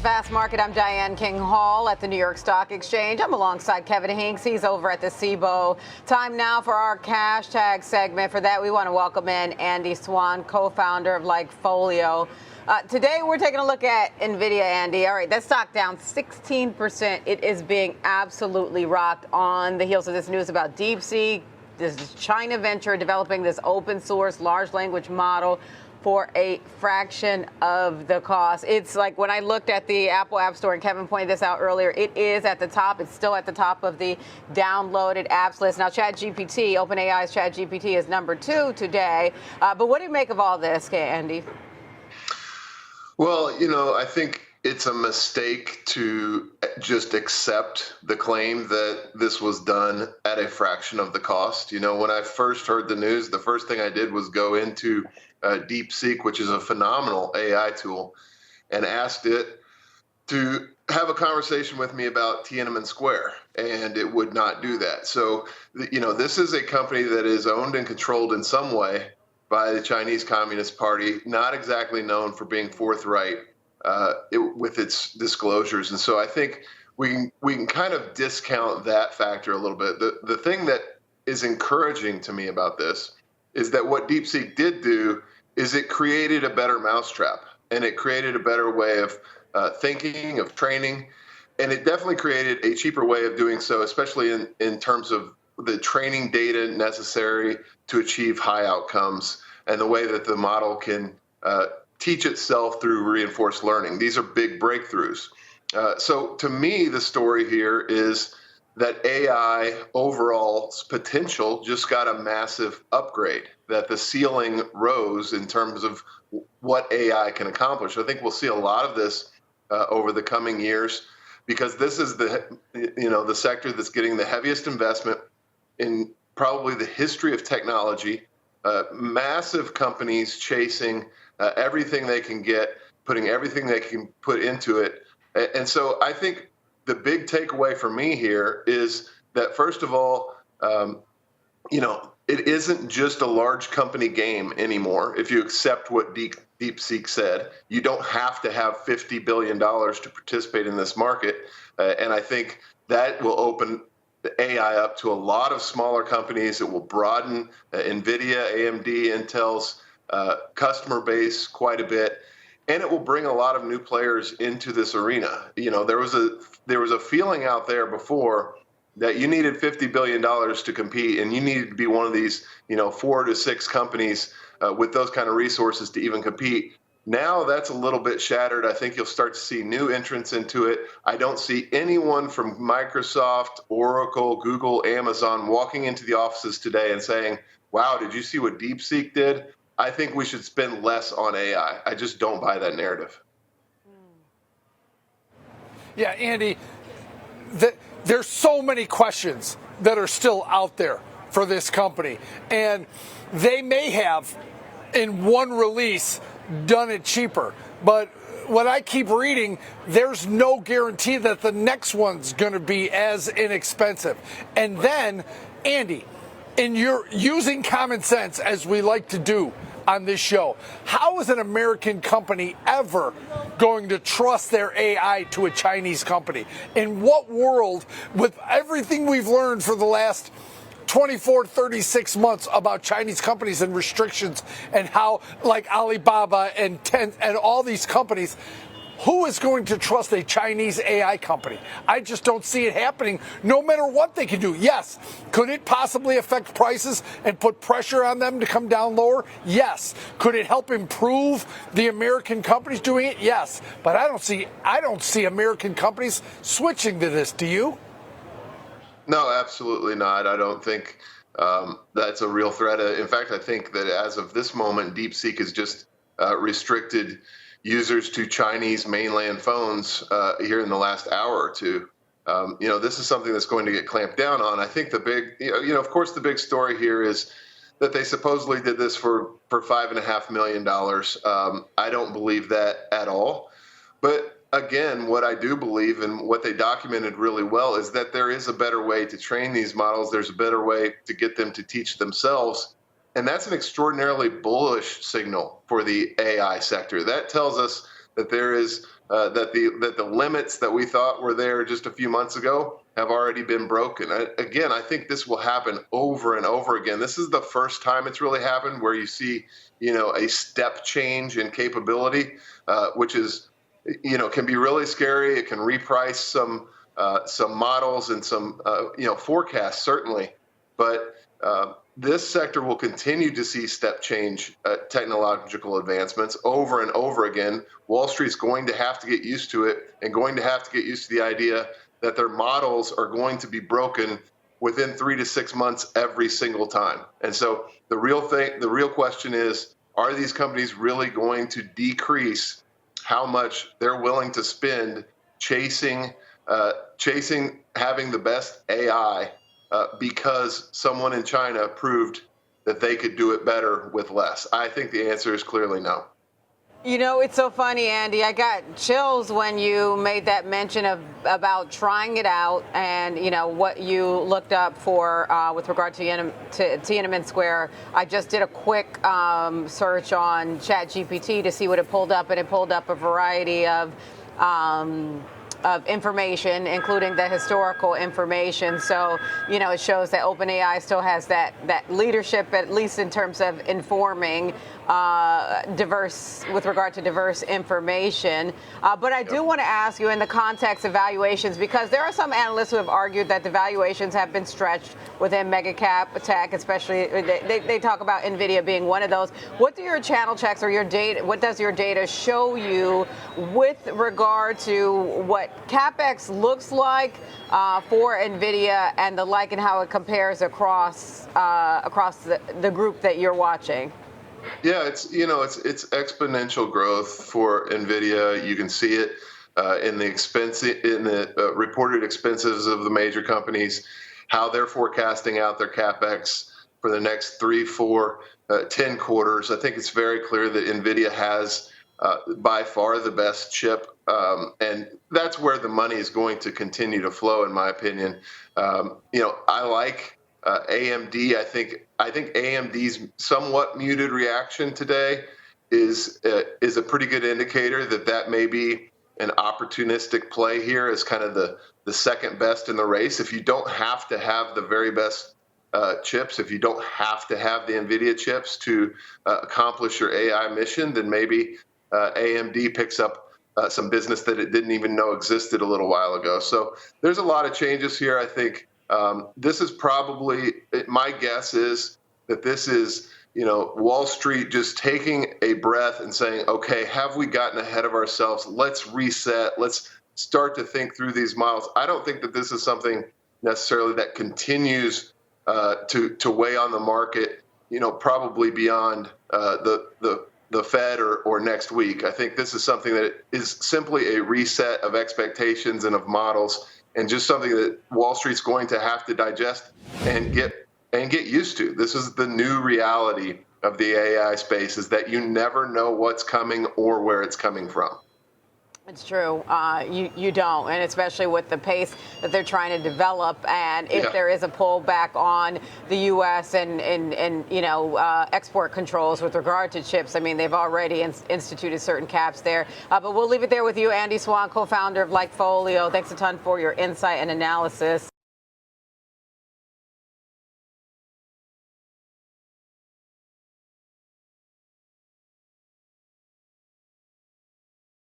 Fast Market, I'm Diane King Hall at the New York Stock Exchange. I'm alongside Kevin Hinks. He's over at the SIBO. Time now for our cash tag segment. For that, we want to welcome in Andy Swan, co-founder of Likefolio. Today, we're taking a look at Nvidia, Andy. All right, that stock down 16%. It is being absolutely rocked on the heels of this news about DeepSeek. This is China venture developing this open source large language model for a fraction of the cost. It's like when I looked at the Apple App Store, and Kevin pointed this out earlier, it is at the top. It's still at the top of the downloaded apps list. Now, ChatGPT, OpenAI's ChatGPT is number 2 today. But what do you make of all this, Andy? Well, I think it's a mistake to just accept the claim that this was done at a fraction of the cost. When I first heard the news, the first thing I did was go into DeepSeek, which is a phenomenal AI tool, and asked it to have a conversation with me about Tiananmen Square, and it would not do that. So, this is a company that is owned and controlled in some way by the Chinese Communist Party, not exactly known for being forthright with its disclosures. And so I think we can kind of discount that factor a little bit. The thing that is encouraging to me about this is that what DeepSeek did do is it created a better mousetrap, and it created a better way of thinking, of training, and it definitely created a cheaper way of doing so, especially in terms of the training data necessary to achieve high outcomes and the way that the model can teach itself through reinforced learning. These are big breakthroughs. So to me, the story here is that AI overall's potential just got a massive upgrade, that the ceiling rose in terms of what AI can accomplish. I think we'll see a lot of this over the coming years, because this is the sector that's getting the heaviest investment in probably the history of technology. Massive companies chasing everything they can get, putting everything they can put into it. And so I think the big takeaway for me here is that, first of all, it isn't just a large company game anymore. If you accept what DeepSeek said, you don't have to have $50 billion to participate in this market. And I think that will open the AI up to a lot of smaller companies. It will broaden Nvidia, AMD, Intel's customer base quite a bit, and it will bring a lot of new players into this arena. There was a feeling out there before that you needed $50 billion to compete, and you needed to be one of these 4 to 6 companies with those kind of resources to even compete. Now that's a little bit shattered. I think you'll start to see new entrants into it. I don't see anyone from Microsoft, Oracle, Google, Amazon walking into the offices today and saying, wow, did you see what DeepSeek did? I think we should spend less on AI. I just don't buy that narrative. Yeah, Andy, there's so many questions that are still out there for this company. And they may have, in one release, done it cheaper. But what I keep reading, there's no guarantee that the next one's going to be as inexpensive. And then, Andy, and you're using common sense, as we like to do on this show, how is an American company ever going to trust their AI to a Chinese company? In what world, with everything we've learned for the last 24, 36 months about Chinese companies and restrictions, and how, like Alibaba and Tencent and all these companies, who is going to trust a Chinese AI company? I just don't see it happening, no matter what they can do. Yes. Could it possibly affect prices and put pressure on them to come down lower? Yes. Could it help improve the American companies doing it? Yes. But I don't see American companies switching to this. Do you? No, absolutely not. I don't think that's a real threat. In fact, I think that as of this moment, DeepSeek has just restricted users to Chinese mainland phones here in the last hour or two. This is something that's going to get clamped down on. I think the big, of course, the big story here is that they supposedly did this for $5.5 million. I don't believe that at all. But again, what I do believe, and what they documented really well, is that there is a better way to train these models. There's a better way to get them to teach themselves. And that's an extraordinarily bullish signal for the AI sector. That tells us that there is that the limits that we thought were there just a few months ago have already been broken. Again, I think this will happen over and over again. This is the first time it's really happened where you see, a step change in capability, which is, can be really scary. It can reprice some models and some, forecasts certainly, but this sector will continue to see step change technological advancements over and over again. Wall Street's going to have to get used to it and going to have to get used to the idea that their models are going to be broken within 3 to 6 months every single time. And so the real question is, are these companies really going to decrease how much they're willing to spend chasing having the best AI because someone in China proved that they could do it better with less? I think the answer is clearly no. It's so funny, Andy. I got chills when you made that mention about trying it out and, what you looked up for with regard to Tiananmen Square. I just did a quick search on ChatGPT to see what it pulled up, and it pulled up a variety of information, including the historical information. So, it shows that OpenAI still has that leadership, at least in terms of informing with regard to diverse information. But I do want to ask you in the context of valuations, because there are some analysts who have argued that the valuations have been stretched within mega cap tech, especially they talk about Nvidia being one of those. What do your channel checks or your data, what does your data show you with regard to what capex looks like for Nvidia and the like, and how it compares across the group that you're watching? Yeah, it's exponential growth for Nvidia. You can see it in the reported expenses of the major companies, how they're forecasting out their capex for the next 3, 4, 10 quarters. I think it's very clear that Nvidia has by far the best chip, and that's where the money is going to continue to flow, in my opinion. I like AMD. I think AMD's somewhat muted reaction today is a pretty good indicator that may be an opportunistic play here as kind of the second best in the race. If you don't have to have the very best chips, if you don't have to have the Nvidia chips to accomplish your AI mission, then maybe AMD picks up some business that it didn't even know existed a little while ago. So there's a lot of changes here. I think this is probably, my guess is that this is, Wall Street just taking a breath and saying, okay, have we gotten ahead of ourselves? Let's reset. Let's start to think through these models. I don't think that this is something necessarily that continues to weigh on the market, probably beyond the Fed or next week. I think this is something that is simply a reset of expectations and of models, and just something that Wall Street's going to have to digest and get used to. This is the new reality of the AI space, is that you never know what's coming or where it's coming from. It's true. You don't, and especially with the pace that they're trying to develop, and if there is a pullback on the U.S. and export controls with regard to chips, I mean, they've already instituted certain caps there. But we'll leave it there with you, Andy Swan, co-founder of Likefolio. Thanks a ton for your insight and analysis.